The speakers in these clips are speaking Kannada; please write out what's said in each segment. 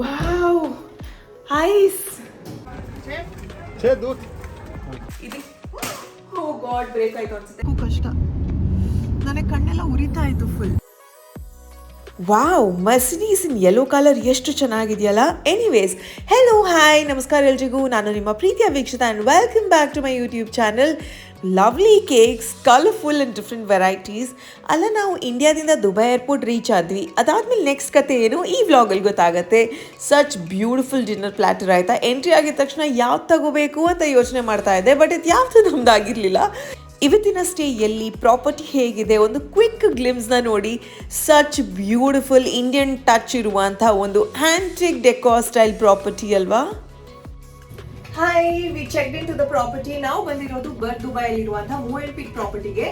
ವಾವ್ ಐಸ್ ಇದು ಓ ಗಾಡ್ ಬ್ರೇಕ್ ಆಯ್ತು ಅನ್ಸುತ್ತೆ ಕಷ್ಟ ನನಗೆ ಕಣ್ಣೆಲ್ಲ ಉರಿತಾ ಇತ್ತು ಫುಲ್ ವಾವ್ ಮರ್ಸಿಡೀಸ್ ಇನ್ ಯೆಲ್ಲೋ ಕಲರ್ ಎಷ್ಟು ಚೆನ್ನಾಗಿದೆಯಲ್ಲ ಎನಿವೇಸ್ ಹೆಲೋ ಹಾಯ್ ನಮಸ್ಕಾರ ಎಲ್ರಿಗೂ ನಾನು ನಿಮ್ಮ ಪ್ರೀತಿಯ Veekshita and welcome back to my YouTube channel lovely cakes colourful and different varieties ಅಲ್ಲ ನಾವು ಇಂಡಿಯಾದಿಂದ ದುಬೈ ಏರ್ಪೋರ್ಟ್ ರೀಚ್ ಆದ್ವಿ ಅದಾದಮೇಲೆ ನೆಕ್ಸ್ಟ್ ಕತೆ ಏನು ಈ ವ್ಲಾಗಲ್ಲಿ ಗೊತ್ತಾಗುತ್ತೆ ಸಚ್ ಬ್ಯೂಟಿಫುಲ್ ಡಿನ್ನರ್ ಪ್ಲ್ಯಾಟರ್ ಆಯಿತಾ ಎಂಟ್ರಿ ಆಗಿದ ತಕ್ಷಣ ಯಾವ್ದು ತಗೋಬೇಕು ಅಂತ ಯೋಚನೆ ಮಾಡ್ತಾ ಇದ್ದೆ ಬಟ್ ಇದು ಯಾವುದು ನಮ್ದಾಗಿರಲಿಲ್ಲ ಇವತ್ತಿನ ಸ್ಟೇ ಎಲ್ಲಿ ಪ್ರಾಪರ್ಟಿ ಹೇಗಿದೆ ಒಂದು ಕ್ವಿಕ್ ಗ್ಲಿಮ್ಸ್ನ ನೋಡಿ ಸಚ್ ಬ್ಯೂಟಿಫುಲ್ ಇಂಡಿಯನ್ ಟಚ್ ಇರುವಂಥ ಒಂದು ಆಂಟಿಕ್ ಡೆಕೋರ್ ಸ್ಟೈಲ್ ಪ್ರಾಪರ್ಟಿ ಅಲ್ವಾ hi we check in to the property ನಾವು ಬಂದಿರೋದು ದುಬೈಲಿರುವಂತಹ ಮೂವನ್ ಪಿಕ್ ಪ್ರಾಪರ್ಟಿಗೆ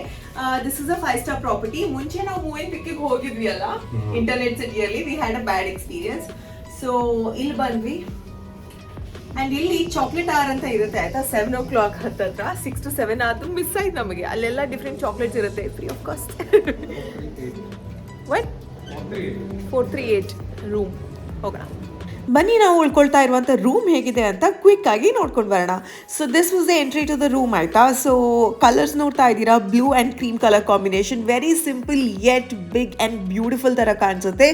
this is a 5-star property ಮುಂಚೆ ನಾವು ಮೂವನ್ ಪಿಕ್ಗೆ ಹೋಗಿದ್ವಿ ಅಲ್ಲ ಇಂಟರ್ನೆಟ್ ಸಿಟಿಯಲ್ಲಿ we had a bad experience so ಇಲ್ಲಿ ಬಂದ್ವಿ ಅಂಡ್ ಇಲ್ಲಿ ಚಾಕ್ಲೇಟ್ ಆರ್ ಅಂತ ಇರುತ್ತೆ ಆಯ್ತಾ 7 o'clock ಹತ್ತತ್ರ 6 to 7 ಆದ್ರೂ ಮಿಸ್ ಆಯ್ತು ನಮಗೆ ಅಲ್ಲೆಲ್ಲ ಡಿಫ್ರೆಂಟ್ ಚಾಕ್ಲೇಟ್ಸ್ ಇರುತ್ತೆ free of cost what 438 room ಹೋಗೋಣ ಬನ್ನಿ ನಾವು ಉಳ್ಕೊಳ್ತಾ ಇರುವಂಥ ರೂಮ್ ಹೇಗಿದೆ ಅಂತ ಕ್ವಿಕ್ ಆಗಿ ನೋಡ್ಕೊಂಡು ಬರೋಣ so this was the entry to the room ಆಯ್ತಾ ಸೊ ಕಲರ್ಸ್ ನೋಡ್ತಾ ಇದ್ದೀರಾ blue and cream colour combination very simple yet big and beautiful ಥರ ಕಾಣಿಸುತ್ತೆ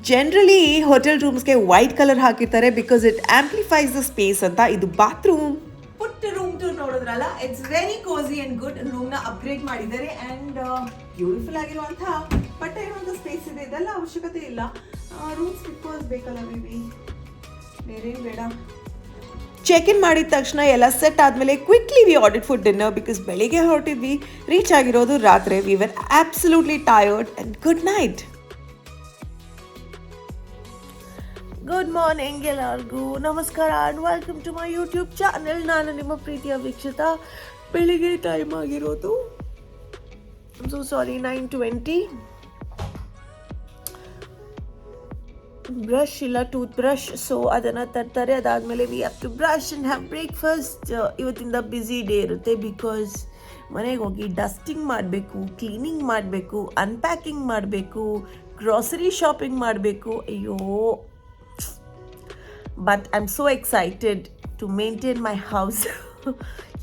ಜನರಲಿ ಹೋಟೆಲ್ ರೂಮ್ಸ್ಗೆ ವೈಟ್ ಕಲರ್ ಹಾಕಿರ್ತಾರೆ because it amplifies the space ಅಂತ ಇದು ಬಾತ್ರೂಮ್ ಪುಟ್ಟ ರೂಮ್ ಟೂರ್ ನೋಡಿದ್ರಲ್ಲ it's very cosy and good ರೂಮ್ನ ಅಪ್ಗ್ರೇಡ್ ಮಾಡಿದ್ದಾರೆ ಆ್ಯಂಡ್ ಬ್ಯೂಟಿಫುಲ್ ಆಗಿರುವಂಥ ಬಟ್ಟೆ ಇರುವಂಥ ಸ್ಪೇಸ್ ಇದೆ ಇದೆಲ್ಲ ಅವಶ್ಯಕತೆ ಇಲ್ಲ ರೂಮ್ ಸ್ಲಿಪ್ಪರ್ಸ್ ಬೇಕಲ್ಲ ಬೇಬಿ ಬೇರೆ ಬೇಡ ಚೆಕ್ ಇನ್ ಮಾಡಿದ ತಕ್ಷಣ ಎಲ್ಲ ಸೆಟ್ ಆದಮೇಲೆ quickly we order food dinner because ಬೆಳಿಗ್ಗೆ ಹೊರಟಿದ್ವಿ ರೀಚ್ ಆಗಿರೋದು ರಾತ್ರಿ we were absolutely tired and good night good morning ಎಲ್ಲರಿಗೂ ನಮಸ್ಕಾರ and welcome to my YouTube channel ನಾನು ನಿಮ್ಮ ಪ್ರೀತಿಯ ವೀಕ್ಷಿತ ಬೆಳಿಗ್ಗೆ ಟೈಮ್ ಆಗಿರೋದು ಸೊ ಸಾರಿ 9:20 ಬ್ರಷ್ ಇಲ್ಲ ಟೂತ್ ಬ್ರಷ್ ಸೊ ಅದನ್ನು ತರ್ತಾರೆ ಅದಾದಮೇಲೆ we have to brush and have breakfast ಇವತ್ತಿಂದ ಬ್ಯುಸಿ ಡೇ ಇರುತ್ತೆ ಬಿಕಾಸ್ ಮನೆಗೆ ಹೋಗಿ ಡಸ್ಟಿಂಗ್ ಮಾಡಬೇಕು ಕ್ಲೀನಿಂಗ್ ಮಾಡಬೇಕು ಅನ್ಪ್ಯಾಕಿಂಗ್ ಮಾಡಬೇಕು ಗ್ರಾಸರಿ ಶಾಪಿಂಗ್ ಮಾಡಬೇಕು ಅಯ್ಯೋ but I am so excited to maintain my house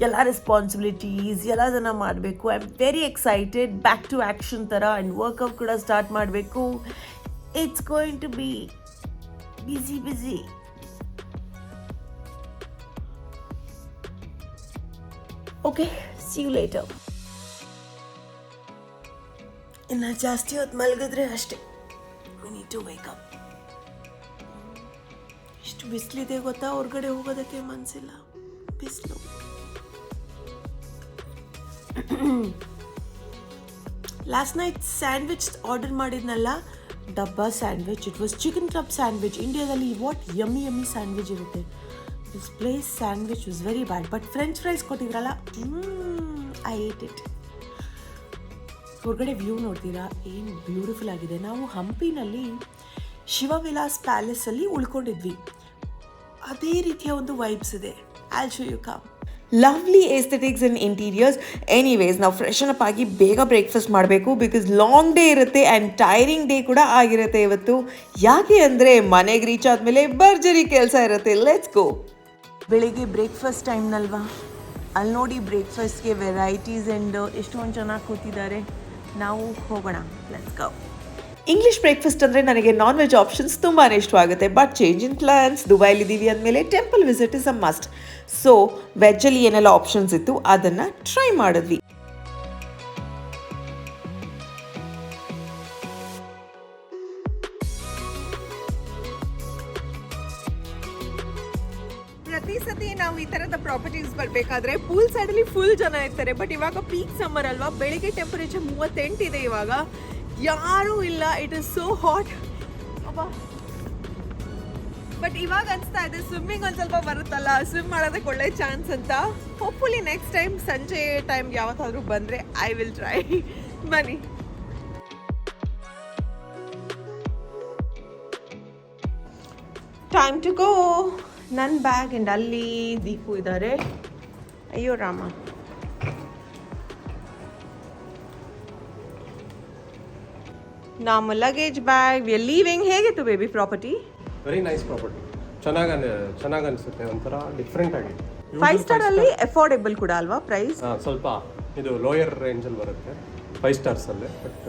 ಎಲ್ಲ ರೆಸ್ಪಾನ್ಸಿಬಿಲಿಟೀಸ್ ಎಲ್ಲದನ್ನು ಮಾಡಬೇಕು I am very excited back to action ಥರ ಆ್ಯಂಡ್ ವರ್ಕೌಟ್ ಕೂಡ ಸ್ಟಾರ್ಟ್ ಮಾಡಬೇಕು It's going to be busy. Okay, see you later. ಇನ್ನು ಜಾಸ್ತಿ ಹೊತ್ತು ಮಲಗಿದ್ರೆ ಅಷ್ಟೇ we need to wake up. ಇಷ್ಟು ಬಿಸಿಲಿದೆ ಗೊತ್ತಾ ಹೊರಗಡೆ ಹೋಗೋದಕ್ಕೆ ಮನಸ್ಸಿಲ್ಲ ಬಿಸಿಲು ಲಾಸ್ಟ್ ನೈಟ್ ಸ್ಯಾಂಡ್ವಿಚ್ ಆರ್ಡರ್ ಮಾಡಿದ್ನಲ್ಲ ಡಬ್ಬಾ sandwich it was chicken club sandwich ಇಂಡಿಯಾದಲ್ಲಿ ವಾಟ್ ಯಮ್ಮಿ ಸ್ಯಾಂಡ್ವಿಚ್ ಇರುತ್ತೆ this place sandwich was very bad but French fries ಕೊಟ್ಟಿದ್ರಲ್ಲ ಐ ಏಟ್ ಇಟ್ ಹೊರಗಡೆ ವ್ಯೂ ನೋಡ್ತೀರಾ ಏನು ಬ್ಯೂಟಿಫುಲ್ ಆಗಿದೆ ನಾವು ಹಂಪಿನಲ್ಲಿ ಶಿವವಿಲಾಸ್ ಪ್ಯಾಲೇಸಲ್ಲಿ ಉಳ್ಕೊಂಡಿದ್ವಿ ಅದೇ ರೀತಿಯ ಒಂದು ವೈಬ್ಸ್ ಇದೆ I'll show you come lovely aesthetics and interiors anyways ನಾವು ಫ್ರೆಶನ್ ಅಪ್ ಆಗಿ ಬೇಗ ಬ್ರೇಕ್ಫಾಸ್ಟ್ ಮಾಡಬೇಕು ಬಿಕಾಸ್ ಲಾಂಗ್ ಡೇ ಇರುತ್ತೆ ಆ್ಯಂಡ್ ಟೈರಿಂಗ್ ಡೇ ಕೂಡ ಆಗಿರುತ್ತೆ ಇವತ್ತು ಯಾಕೆ ಅಂದರೆ ಮನೆಗೆ ರೀಚ್ ಆದಮೇಲೆ ಭರ್ಜರಿ ಕೆಲಸ ಇರುತ್ತೆ ಲೆಟ್ಸ್ ಗೋ ಬೆಳಿಗ್ಗೆ ಬ್ರೇಕ್ಫಾಸ್ಟ್ ಟೈಮ್ನಲ್ವಾ ಅಲ್ಲಿ ನೋಡಿ ಬ್ರೇಕ್ಫಾಸ್ಟ್ಗೆ ವೆರೈಟೀಸ್ ಆ್ಯಂಡ್ ಎಷ್ಟೊಂದು ಚೆನ್ನಾಗಿ ಕೂತಿದ್ದಾರೆ ನಾವು ಹೋಗೋಣ ಲೆಟ್ಸ್ ಗೋ ಇಂಗ್ಲೀಷ್ ಬ್ರೇಕ್ಫಾಸ್ಟ್ ಅಂದರೆ ನನಗೆ ನಾನ್ ವೆಜ್ ಆಪ್ಷನ್ಸ್ ತುಂಬಾ ಇಷ್ಟವಾಗುತ್ತೆ ಬಟ್ ಚೇಂಜ್ ಇನ್ ಪ್ಲಾನ್ಸ್ ದುಬೈಲಿದ್ದೀವಿ ಅಂದಮೇಲೆ temple visit is a must so ವೆಜ್ಜಲ್ಲಿ ಏನೆಲ್ಲ ಆಪ್ಷನ್ಸ್ ಇತ್ತು ಅದನ್ನು ಟ್ರೈ ಮಾಡಿದ್ವಿ ಪ್ರತಿ ಸತಿ ನಾವು ಈ ಥರದ ಪ್ರಾಪರ್ಟೀಸ್ ಬರಬೇಕಾದ್ರೆ ಪೂಲ್ ಸೈಡಲ್ಲಿ ಫುಲ್ ಜನ ಇರ್ತಾರೆ ಬಟ್ ಇವಾಗ ಪೀಕ್ ಸಮ್ಮರ್ ಅಲ್ವಾ ಬೆಳಿಗ್ಗೆ ಟೆಂಪರೇಚರ್ 38 ಇದೆ ಇವಾಗ ಯಾರೂ ಇಲ್ಲ ಇಟ್ ಇಸ್ ಸೋ ಹಾಟ್ ಅಬ್ಬಾ ಬಟ್ ಇವಾಗ ಅನಿಸ್ತಾ ಇದೆ ಸ್ವಿಮ್ಮಿಂಗ್ ಒಂದು ಸ್ವಲ್ಪ ಬರುತ್ತಲ್ಲ ಸ್ವಿಮ್ ಮಾಡೋದಕ್ಕೆ ಒಳ್ಳೆ ಚಾನ್ಸ್ ಅಂತ ಹೋಪ್ಫುಲಿ ನೆಕ್ಸ್ಟ್ ಟೈಮ್ ಸಂಜೆ ಟೈಮ್ ಯಾವತ್ತಾದರೂ ಬಂದರೆ ಐ ವಿಲ್ ಟ್ರೈ ಬನ್ನಿ ಟೈಮ್ ಟು ಗೋ ನನ್ನ ಬ್ಯಾಗ್ ಆ್ಯಂಡ್ ಅಲ್ಲಿ ದೀಪು ಇದ್ದಾರೆ ಅಯ್ಯೋ ರಾಮ ನಮ್ಮ luggage bag we are leaving ಹೇಗಿತ್ತು baby property very nice property. ಚೆನ್ನಾಗಿ ಅನಿಸುತ್ತೆ, ಒಂಥರ ಡಿಫ್ರೆಂಟ್ ಆಗಿ. 5 ಸ್ಟಾರ್ ಅಲ್ಲಿ ಅಫೋರ್ಡೆಬಲ್ ಕೂಡ ಅಲ್ವಾ ಪ್ರೈಸ್? ಸ್ವಲ್ಪ ಇದು ಲೋಯರ್ ರೇಂಜಲ್ಲಿ ಬರುತ್ತೆ 5 ಸ್ಟಾರ್ಸಲ್ಲಿ, ಬಟ್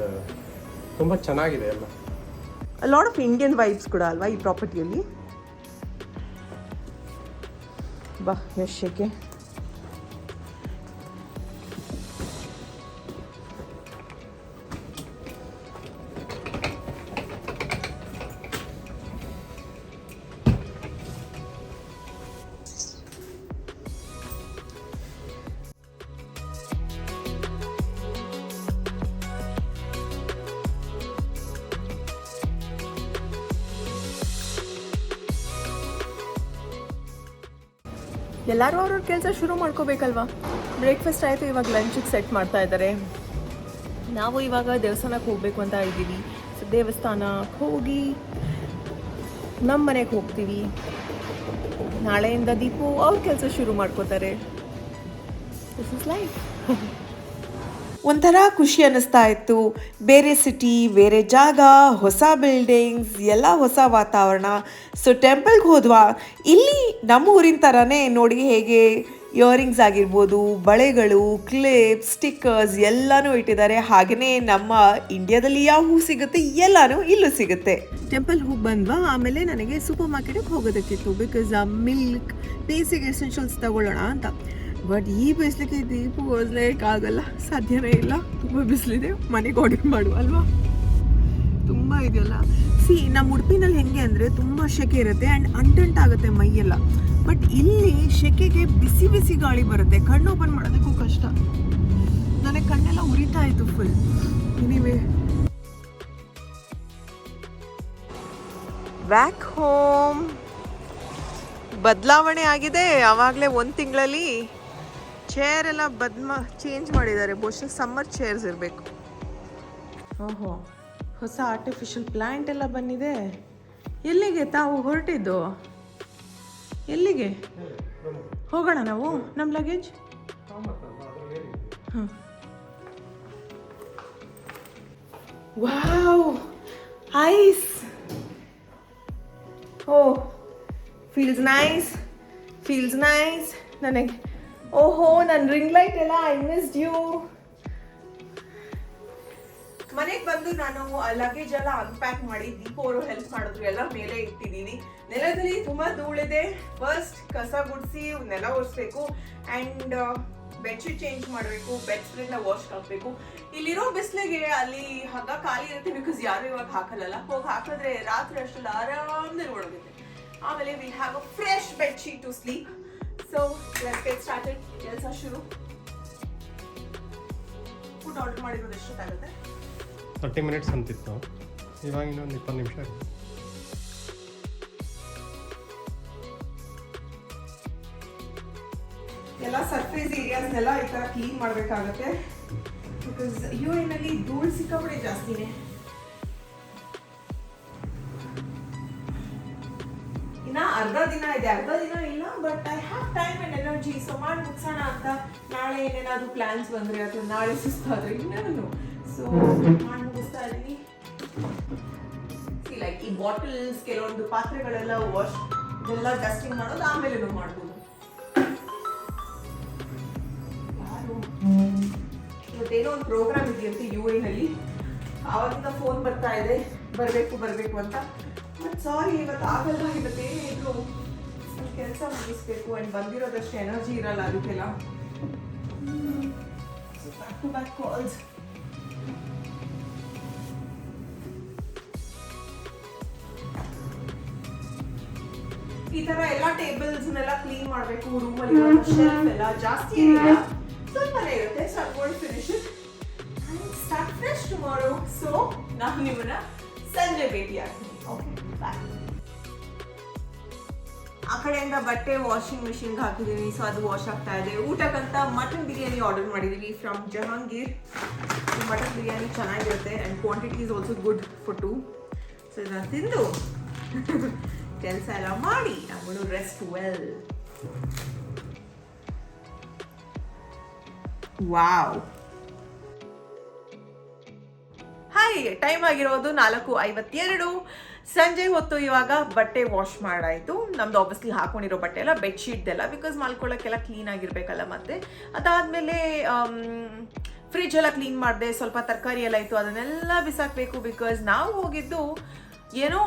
ತುಂಬ ಚೆನ್ನಾಗಿದೆ ಎಲ್ಲ. ಲಾಟ್ ಆಫ್ ಇಂಡಿಯನ್ ವೈಬ್ಸ್ ಕೂಡ ಅಲ್ವಾ ಈ ಪ್ರಾಪರ್ಟಿಯಲ್ಲಿ? ಬಾ ಯಶಕ್ಕೆ ಎಲ್ಲರೂ ಅವ್ರವ್ರ ಕೆಲಸ ಶುರು ಮಾಡ್ಕೋಬೇಕಲ್ವಾ. ಬ್ರೇಕ್ಫಾಸ್ಟ್ ಆಯಿತು, ಇವಾಗ ಲಂಚಿಗೆ ಸೆಟ್ ಮಾಡ್ತಾ ಇದ್ದಾರೆ. ನಾವು ಇವಾಗ ದೇವಸ್ಥಾನಕ್ಕೆ ಹೋಗಬೇಕು ಅಂತ ಇದ್ದೀವಿ. ಸೊ ದೇವಸ್ಥಾನಕ್ಕೆ ಹೋಗಿ ನಮ್ಮ ಮನೆಗೆ ಹೋಗ್ತೀವಿ. ನಾಳೆಯಿಂದ ದೀಪು ಅವ್ರ ಕೆಲಸ ಶುರು ಮಾಡ್ಕೋತಾರೆ. This is life. ಒಂಥರ ಖುಷಿ ಅನ್ನಿಸ್ತಾ ಇತ್ತು. ಬೇರೆ ಸಿಟಿ, ಬೇರೆ ಜಾಗ, ಹೊಸ ಬಿಲ್ಡಿಂಗ್ಸ್, ಎಲ್ಲ ಹೊಸ ವಾತಾವರಣ. ಸೊ ಟೆಂಪಲ್ಗೆ ಹೋದ್ವಾ, ಇಲ್ಲಿ ನಮ್ಮ ಊರಿನ ಥರನೇ ನೋಡಿ, ಹೇಗೆ ಇಯರಿಂಗ್ಸ್ ಆಗಿರ್ಬೋದು, ಬಳೆಗಳು, ಕ್ಲಿಪ್ಸ್, ಸ್ಟಿಕ್ಕರ್ಸ್ ಎಲ್ಲನೂ ಇಟ್ಟಿದ್ದಾರೆ. ಹಾಗೆಯೇ ನಮ್ಮ ಇಂಡಿಯಾದಲ್ಲಿ ಯಾವ ಹೂ ಸಿಗುತ್ತೆ ಎಲ್ಲನೂ ಇಲ್ಲೂ ಸಿಗುತ್ತೆ. ಟೆಂಪಲ್ ಹೋಗಿ ಬಂದ್ವಾ, ಆಮೇಲೆ ನನಗೆ ಸೂಪರ್ ಮಾರ್ಕೆಟಿಗೆ ಹೋಗೋದಕ್ಕಿತ್ತು. ಬಿಕಾಸ್ ಮಿಲ್ಕ್, ಬೇಸಿಕ್ ಎಸೆನ್ಷಿಯಲ್ಸ್ ತಗೊಳ್ಳೋಣ ಅಂತ. ಬಟ್ ಈ ಬಿಸಿಲಿಗೆ ದೀಪು ಆಗಲ್ಲ, ಸಾಧ್ಯನೇ ಇಲ್ಲ. ತುಂಬ ಬಿಸಿಲಿದೆ, ಮನೆಗೆ ಆರ್ಡರ್ ಮಾಡು ಅಲ್ವಾ. ತುಂಬ ಇದೆಯಲ್ಲ. ನಮ್ಮ ಉಡುಪಿನಲ್ಲಿ ಹೆಂಗೆ ಅಂದರೆ ತುಂಬ ಶೆಕೆ ಇರುತ್ತೆ ಆ್ಯಂಡ್ ಅಂಟಂಟಾಗುತ್ತೆ ಮೈಯೆಲ್ಲ. ಬಟ್ ಇಲ್ಲಿ ಶೆಕೆಗೆ ಬಿಸಿ ಬಿಸಿ ಗಾಳಿ ಬರುತ್ತೆ, ಕಣ್ಣು ಓಪನ್ ಮಾಡೋದಕ್ಕೂ ಕಷ್ಟ. ನನಗೆ ಕಣ್ಣೆಲ್ಲ ಉರಿತಾ ಇತ್ತು ಫುಲ್. ಎನಿವೇ, ಬ್ಯಾಕ್ ಹೋಮ್ ಬದಲಾವಣೆ ಆಗಿದೆ. ಆವಾಗಲೇ 1 ತಿಂಗಳಲ್ಲಿ ಚೇರ್ ಎಲ್ಲ ಚೇಂಜ್ ಮಾಡಿದ್ದಾರೆ. ಬಹುಶಃ ಸಮ್ಮರ್ ಚೇರ್ಸ್ ಇರಬೇಕು. ಓಹೋ, ಹೊಸ ಆರ್ಟಿಫಿಷಿಯಲ್ ಪ್ಲ್ಯಾಂಟ್ ಎಲ್ಲ ಬಂದಿದೆ. ಎಲ್ಲಿಗೆ ತಾವು ಹೊರಟಿದ್ದು? ಎಲ್ಲಿಗೆ ಹೋಗೋಣ ನಾವು? ನಮ್ಮ ಲಗೇಜ್ ವಾವ್, ಐಸ್. ಓ, ಫೀಲ್ಸ್ ನೈಸ್. ನನಗೆ ಓಹೋ, ನನ್ನ ರಿಂಗ್ ಲೈಟ್ ಎಲ್ಲ ಐ ಮಿಸ್ಡ್ ಯು. ಮನೆಗೆ ಬಂದು ನಾನು ಲಗೇಜ್ ಎಲ್ಲ ಅನ್ಪ್ಯಾಕ್ ಮಾಡಿ ದೀಪು ಅವರು ಹೆಲ್ಪ್ ಮಾಡಿದ್ರು. ಎಲ್ಲ ಮೇಲೆ ಇಟ್ಟಿದ್ದೀನಿ. ನೆಲದಲ್ಲಿ ತುಂಬಾ ಧೂಳಿದೆ. ಫಸ್ಟ್ ಕಸ ಗುಡಿಸಿ ನೆಲ ಒರೆಸ್ಬೇಕು ಆ್ಯಂಡ್ ಬೆಡ್ಶೀಟ್ ಚೇಂಜ್ ಮಾಡಬೇಕು. ಬೆಡ್ ಸ್ಪ್ರೆಡ್ನ ವಾಶ್ ಹಾಕಬೇಕು. ಇಲ್ಲಿರೋ ಬಿಸಿಲಿಗೆ ಅಲ್ಲಿ ಹಗ್ಗ ಖಾಲಿ ಇರುತ್ತೆ, ಬಿಕಾಸ್ ಯಾರು ಇವಾಗ ಹಾಕಲ್ಲ. ಹೋಗಿ ಹಾಕಿದ್ರೆ ರಾತ್ರಿ ಅಷ್ಟೆಲ್ಲ ಆರಾಮದಲ್ಲಿ ಒಳಗುತ್ತೆ. ಆಮೇಲೆ will have a fresh bedsheet to sleep. So let's get started. ಕೆಲಸ ಶುರು. ಫುಡ್ ಆರ್ಡರ್ ಮಾಡಿರೋದು ಎಷ್ಟೊತ್ತಾಗುತ್ತೆ? 30 ಮಿನಿಟ್ಸ್ ಅಂತಿತ್ತು, ಇವಾಗ ಇನ್ನೊಂದು 20 ನಿಮಿಷ ಆಗುತ್ತೆ. ಎಲ್ಲ ಸರ್ಫೇಸ್ ಏರಿಯಾಸ್ನೆಲ್ಲ ಈ ಥರ ಕ್ಲೀನ್ ಮಾಡಬೇಕಾಗತ್ತೆ. ಬಿಕಾಸ್ UN ಅಲ್ಲಿ ಧೂಳು ಸಿಕ್ಕಾಪಟ್ಟೆ ಜಾಸ್ತಿನೇ. ಅರ್ಧ ದಿನ ಇದೆ, ಅರ್ಧ ದಿನ ಇಲ್ಲ. But I have time and energy. So ಮಾಡಿ ಮುಗಿಸೋಣ ಅಂತ. ನಾಳೆ ಏನೇನಾದ್ರು ಪ್ಲಾನ್ಸ್ ಬಂದರೆ ಅಥವಾ ನಾಳೆ ಸುಸ್ತಾದ್ರೆ ಇನ್ನೇನು, ಸೊ ಮಾಡಿ ಮುಗಿಸ್ತಾ ಇದ್ದೀನಿ. ಲೈಕ್ ಈ ಬಾಟಲ್ಸ್, ಕೆಲವೊಂದು ಪಾತ್ರೆಗಳೆಲ್ಲ ವಾಶ್, ಇದೆಲ್ಲ ಡಸ್ಟಿಂಗ್ ಮಾಡೋದು ಆಮೇಲೆ ಮಾಡ್ಬೋದು. ಇವತ್ತೇನೋ ಒಂದು ಪ್ರೋಗ್ರಾಮ್ ಇದೆಯಂತೆ UN ಅಲ್ಲಿ. ಆವಾಗಿಂದ ಫೋನ್ ಬರ್ತಾ ಇದೆ, ಬರಬೇಕು ಅಂತ. ಬಟ್ ಸಾರಿ, ಇವತ್ತು ಆಗಲ್ಲ. ಇವತ್ತೇನಿದ್ರು ಕೆಲಸ ಮುಗಿಸ್ಬೇಕು ಆ್ಯಂಡ್ ಬಂದಿರೋದಷ್ಟು ಎನರ್ಜಿ ಇರಲ್ಲ ಅದಕ್ಕೆಲ್ಲ. Back to back calls. ಈ ತರ ಎಲ್ಲ ಟೇಬಲ್ಸ್ನೆಲ್ಲ ಕ್ಲೀನ್ ಮಾಡಬೇಕು. ರೂಮಲ್ಲಿ ಶೆಲ್ಫ್ ಎಲ್ಲ ಜಾಸ್ತಿ ಏನಿಲ್ಲ, ಸ್ವಲ್ಪನೇ ಇರುತ್ತೆ. So I want to finish it and start fresh tomorrow. So ನಾನು ನಿಮ್ಮನ್ನ ಸಂಜೆ ಭೇಟಿ ಆಗ್ತೀನಿ. Okay, bye. ಆ ಕಡೆಯಿಂದ ಬಟ್ಟೆ ವಾಷಿಂಗ್ ಮಿಷಿನ್ಗೆ ಹಾಕಿದ್ದೀವಿ. ಸೊ ಅದು ವಾಶ್ ಆಗ್ತಾ ಇದೆ. ಊಟಕ್ಕಂತ ಮಟನ್ ಬಿರಿಯಾನಿ ಆರ್ಡರ್ ಮಾಡಿದ್ದೀವಿ ಫ್ರಮ್ ಜಹಾಂಗೀರ್. ಮಟನ್ ಬಿರಿಯಾನಿ ಚೆನ್ನಾಗಿರುತ್ತೆ and quantity is also good for 2. So ಇದನ್ನು ತಿಂದು ಕೆಲಸ ಎಲ್ಲ ಮಾಡಿ I want to rest well. Wow. Hi, time ಆಗಿರೋದು 4:52. ಸಂಜೆ ಹೊತ್ತು ಇವಾಗ ಬಟ್ಟೆ ವಾಶ್ ಮಾಡಾಯಿತು. ನಮ್ದು ಆಬ್ವಿಯಸ್ಲಿ ಹಾಕೊಂಡಿರೋ ಬಟ್ಟೆ ಎಲ್ಲ ಬೆಡ್ಶೀಟ್ದೆಲ್ಲ, ಬಿಕಾಸ್ ಮಲ್ಕೊಳ್ಳೋಕ್ಕೆಲ್ಲ ಕ್ಲೀನ್ ಆಗಿರಬೇಕಲ್ಲ. ಮತ್ತೆ ಅದಾದಮೇಲೆ ಫ್ರಿಜ್ ಎಲ್ಲ ಕ್ಲೀನ್ ಮಾಡಿದೆ. ಸ್ವಲ್ಪ ತರಕಾರಿ ಎಲ್ಲ ಇತ್ತು, ಅದನ್ನೆಲ್ಲ ಬಿಸಾಕಬೇಕು. ಬಿಕಾಸ್ ನಾವು ಹೋಗಿದ್ದು ಏನೋ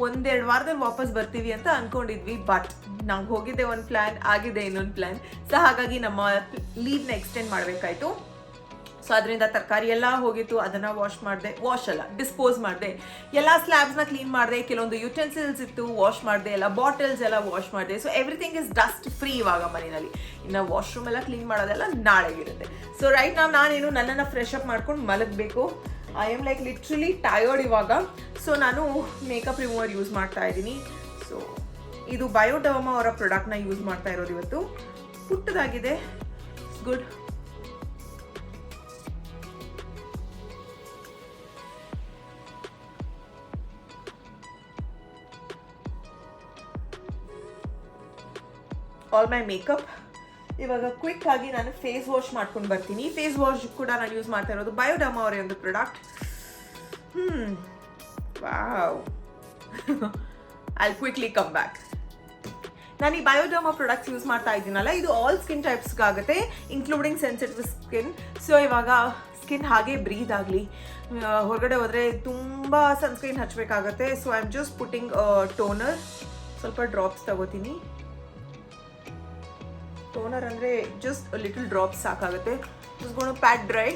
ಒಂದೆರಡು ವಾರದಲ್ಲಿ ವಾಪಸ್ ಬರ್ತೀವಿ ಅಂತ ಅಂದ್ಕೊಂಡಿದ್ವಿ. ಬಟ್ ನಾವು ಹೋಗಿದ್ದೆ ಒಂದು ಪ್ಲ್ಯಾನ್, ಆಗಿದೆ ಇನ್ನೊಂದು ಪ್ಲ್ಯಾನ್. ಸೊ ಹಾಗಾಗಿ ನಮ್ಮ ಲೀವ್ನ ಎಕ್ಸ್ಟೆಂಡ್ ಮಾಡಬೇಕಾಯ್ತು. ಸೊ ಅದರಿಂದ ತರಕಾರಿ ಎಲ್ಲ ಹೋಗಿತ್ತು, ಅದನ್ನು ಡಿಸ್ಪೋಸ್ ಮಾಡಿದೆ. ಎಲ್ಲ ಸ್ಲ್ಯಾಬ್ಸ್ನ ಕ್ಲೀನ್ ಮಾಡಿದೆ. ಕೆಲವೊಂದು ಯುಟೆನ್ಸಿಲ್ಸ್ ಇತ್ತು, ವಾಶ್ ಮಾಡಿದೆ. ಎಲ್ಲ ಬಾಟಲ್ಸ್ ಎಲ್ಲ ವಾಶ್ ಮಾಡಿದೆ. So everything is dust free ಇವಾಗ ಮನೆಯಲ್ಲಿ. ಇನ್ನು ವಾಶ್ರೂಮ್ ಎಲ್ಲ ಕ್ಲೀನ್ ಮಾಡೋದೆಲ್ಲ ನಾಳೆಗಿರುತ್ತೆ. ಸೊ ರೈಟ್ ನಾನೇನು ನನ್ನನ್ನು ಫ್ರೆಶ್ ಅಪ್ ಮಾಡ್ಕೊಂಡು ಮಲಗಬೇಕು. I am like literally tired ಇವಾಗ. ಸೊ ನಾನು ಮೇಕಪ್ ರಿಮೂವರ್ ಯೂಸ್ ಮಾಡ್ತಾ ಇದ್ದೀನಿ. ಸೊ ಇದು ಬಯೋಡರ್ಮಾ ಅವರ ಪ್ರಾಡಕ್ಟ್ನ ಯೂಸ್ ಮಾಡ್ತಾ ಇರೋದು ಇವತ್ತು. ಪುಟ್ಟದಾಗಿದೆ, it's good. All my makeup. ಇವಾಗ ಕ್ವಿಕ್ ಆಗಿ ನಾನು ಫೇಸ್ ವಾಶ್ ಮಾಡ್ಕೊಂಡು ಬರ್ತೀನಿ. ಫೇಸ್ ವಾಶ್ ಕೂಡ ನಾನು ಯೂಸ್ ಮಾಡ್ತಾ ಇರೋದು ಬಯೋಡರ್ಮಾ ಅವರೇ ಒಂದು product. Wow. I quickly come back. ನಾನು ಈ ಬಯೋಡರ್ಮಾ ಪ್ರಾಡಕ್ಟ್ಸ್ ಯೂಸ್ ಮಾಡ್ತಾ ಇದ್ದೀನಲ್ಲ, ಇದು ಆಲ್ ಸ್ಕಿನ್ ಟೈಪ್ಸ್ಗಾಗುತ್ತೆ, ಇನ್ಕ್ಲೂಡಿಂಗ್ ಸೆನ್ಸಿಟಿವ್ ಸ್ಕಿನ್. ಸೊ ಇವಾಗ ಸ್ಕಿನ್ ಹಾಗೆ ಬ್ರೀದ್ ಆಗಲಿ. ಹೊರಗಡೆ ಹೋದರೆ ತುಂಬ ಸನ್ಸ್ಕ್ರೀನ್ ಹಚ್ಚಬೇಕಾಗತ್ತೆ. So I am just putting toner. ಸ್ವಲ್ಪ ಡ್ರಾಪ್ಸ್ ತಗೋತೀನಿ. ಟೋನರ್ ಅಂದರೆ ಜಸ್ಟ್ ಲಿಟಲ್ ಡ್ರಾಪ್ಸ್ ಸಾಕಾಗುತ್ತೆ. ಗೋಣ ಪ್ಯಾಟ್ ಡ್ರೈ,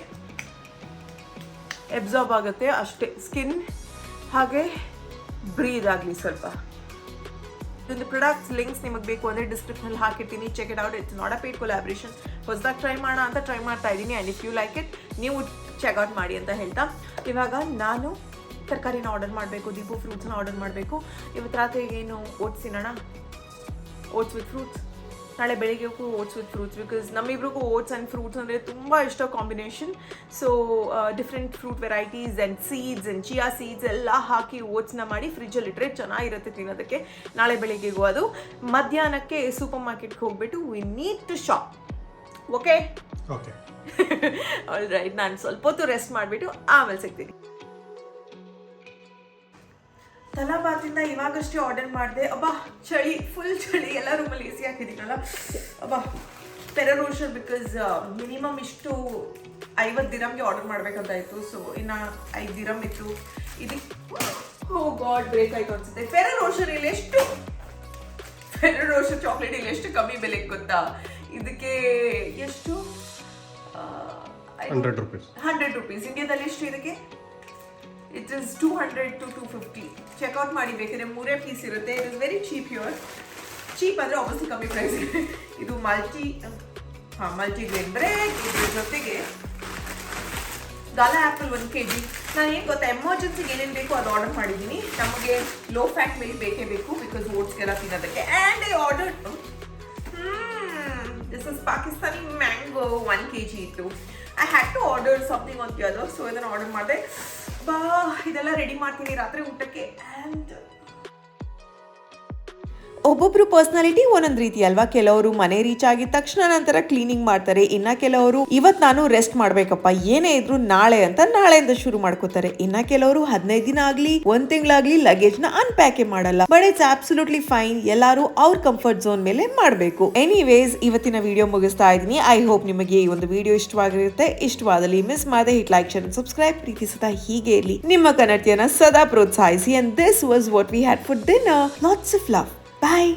ಎಬ್ಸಾರ್ಬ್ ಆಗುತ್ತೆ ಅಷ್ಟೇ. ಸ್ಕಿನ್ ಹಾಗೆ ಬ್ರೀದ್ ಆಗಲಿ ಸ್ವಲ್ಪ. ಇದೊಂದು ಪ್ರಾಡಕ್ಟ್ಸ್ ಲಿಂಕ್ಸ್ ನಿಮಗೆ ಬೇಕು ಅಂದರೆ ಡಿಸ್ಕ್ರಿಪ್ಷನಲ್ಲಿ ಹಾಕಿರ್ತೀನಿ. Check it out. It's not a paid collaboration. ಹೊಸದಾಗಿ ಟ್ರೈ ಮಾಡೋಣ ಅಂತ ಟ್ರೈ ಮಾಡ್ತಾ ಇದ್ದೀನಿ. And if you like it ನೀವು ಚೆಕ್ಔಟ್ ಮಾಡಿ ಅಂತ ಹೇಳ್ತಾ, ಇವಾಗ ನಾನು ತರಕಾರಿನ ಆರ್ಡರ್ ಮಾಡಬೇಕು. ದೀಪು ಫ್ರೂಟ್ಸ್ನ ಆರ್ಡರ್ ಮಾಡಬೇಕು. ಇವತ್ತು ರಾತ್ರಿಗೆ ಏನು ಓಟ್ಸ್ ತಿನ್ನೋಣ. Oats with fruits. ನಾಳೆ ಬೆಳಿಗ್ಗೆಗೂ ಓಟ್ಸ್ ವಿತ್ ಫ್ರೂಟ್ಸ್. ಬಿಕಾಸ್ ನಮ್ಮಿಬ್ರಿಗೂ ಓಟ್ಸ್ ಆ್ಯಂಡ್ ಫ್ರೂಟ್ಸ್ ಅಂದರೆ ತುಂಬ ಇಷ್ಟ combination. So different fruit varieties and seeds and chia seeds ಎಲ್ಲ ಹಾಕಿ ಓಟ್ಸ್ನ ಮಾಡಿ ಫ್ರಿಜ್ಜಲ್ಲಿ ಇಟ್ಟರೆ ಚೆನ್ನಾಗಿರುತ್ತೆ ತಿನ್ನೋದಕ್ಕೆ. ನಾಳೆ ಬೆಳಿಗ್ಗೆಗೂ ಅದು. ಮಧ್ಯಾಹ್ನಕ್ಕೆ ಸೂಪರ್ ಮಾರ್ಕೆಟ್ಗೆ ಹೋಗ್ಬಿಟ್ಟು we need to shop. Okay all right. ನಾನು ಸ್ವಲ್ಪ ಹೊತ್ತು ರೆಸ್ಟ್ ಮಾಡಿಬಿಟ್ಟು ಆಮೇಲೆ ಸಿಗ್ತೀನಿ. ತಲಾಬಾತಿಂದ ಇವಾಗಷ್ಟೇ ಆರ್ಡರ್ ಮಾಡಿದೆ. ಚಳಿ, ಫುಲ್ ಚಳಿ. ಎಲ್ಲ ರೂಮಲ್ಲಿ ಎ ಸಿ ಹಾಕಿದ್ದೀನಲ್ಲ. ಫೆರರೋಷರ್ ಬಿಕಾಸ್ ಮಿನಿಮಮ್ ಇಷ್ಟು 50 ದಿರಮ್ಗೆ ಆರ್ಡರ್ ಮಾಡಬೇಕಂತ ಇತ್ತು. ಸೊ ಇನ್ನು 5 ದಿರಮ್ ಇತ್ತು. ಇದಕ್ಕೆ ಗಾಡ್ ಬ್ರೇಕ್ ಆಯ್ತು ಅನ್ಸುತ್ತೆ. ಫೆರರೋಷರ್ ಚಾಕ್ಲೇಟ್ ಇಲ್ಲಿ ಎಷ್ಟು ಕಮ್ಮಿ ಬೆಲೆಗೆ ಗೊತ್ತಾ? ಇದಕ್ಕೆ ಎಷ್ಟು? 100 ರೂಪೀಸ್. ಇಂಡಿಯಾದಲ್ಲಿ ಎಷ್ಟು ಇದಕ್ಕೆ? It is 200 to 250. ಚೆಕ್ಔಟ್ ಮಾಡಿ ಬೇಕಾದ್ರೆ 3 ಪೀಸ್ ಇರುತ್ತೆ. It is very cheap here. Cheap ಅಂದರೆ ಆಬ್ವಿಯಸ್ಲಿ ಕಮ್ಮಿ ಪ್ರೈಸ್ ಇದೆ. ಇದು ಮಲ್ಟಿಗ್ರೇನ್ ಬ್ರೆಡ್. ಇದ್ರ ಜೊತೆಗೆ ಗಾಲಾ ಆ್ಯಪಲ್ 1 kg. ನಾನು ಏನು ಗೊತ್ತಾ, ಎಮರ್ಜೆನ್ಸಿಗೆ ಏನೇನು ಬೇಕು ಅದು ಆರ್ಡರ್ ಮಾಡಿದ್ದೀನಿ. ನಮಗೆ ಲೋ ಫ್ಯಾಟ್ ಮಿಲ್ಕ್ ಬೇಕೇ ಬೇಕು ಬಿಕಾಸ್ ಓಟ್ಸ್ಗೆಲ್ಲ ತಿನ್ನೋದಕ್ಕೆ. And I order this is Pakistani mango 1 kg ಇತ್ತು. I had to order something on the other. So ಇದನ್ನು ಆರ್ಡರ್ ಮಾಡಿದೆ. ಇದೆಲ್ಲ ರೆಡಿ ಮಾಡ್ತೀನಿ ರಾತ್ರಿ ಊಟಕ್ಕೆ. ಆ್ಯಂಡ್ ಒಬ್ಬೊಬ್ರು ಪರ್ಸನಾಲಿಟಿ ಒಂದೊಂದು ರೀತಿ ಅಲ್ವಾ. ಕೆಲವರು ಮನೆ ರೀಚ್ ಆಗಿದ ತಕ್ಷಣ ನಂತರ ಕ್ಲೀನಿಂಗ್ ಮಾಡ್ತಾರೆ. ಇನ್ನ ಕೆಲವರು ಇವತ್ತು ನಾನು ರೆಸ್ಟ್ ಮಾಡ್ಬೇಕಪ್ಪ ಏನೇ ಇದ್ರು ನಾಳೆ ಅಂತ ನಾಳೆಯಿಂದ ಶುರು ಮಾಡ್ಕೋತಾರೆ. ಇನ್ನ ಕೆಲವರು 15 ದಿನ ಆಗ್ಲಿ 1 ತಿಂಗಳಾಗ್ಲಿ ಲಗೇಜ್ ನ ಅನ್ಪ್ಯಾಕೆ ಮಾಡಲ್ಲ. But it's absolutely fine. ಎಲ್ಲರೂ ಅವ್ರ ಕಂಫರ್ಟ್ ಝೋನ್ ಮೇಲೆ ಮಾಡಬೇಕು. ಎನಿವೇಸ್ ಇವತ್ತಿನ ವಿಡಿಯೋ ಮುಗಿಸ್ತಾ ಇದ್ದೀನಿ. ಐ ಹೋಪ್ ನಿಮಗೆ ಈ ಒಂದು ವಿಡಿಯೋ ಇಷ್ಟವಾಗಿರುತ್ತೆ. ಇಷ್ಟವಾದಲ್ಲಿ ಮಿಸ್ ಮಾಡದೆ ಹಿಟ್ ಲೈಕ್ ಶೇರ್ ಸಬ್ಸ್ಕ್ರೈಬ್. ಪ್ರೀತಿ ಸದಾ ಹೀಗೆ ಇರಲಿ. ನಿಮ್ಮ ಕನ್ನಡತಿಯನ್ನ ಸದಾ ಪ್ರೋತ್ಸಾಹಿಸಿ. And this was what we had for dinner. Lots of love. Bye.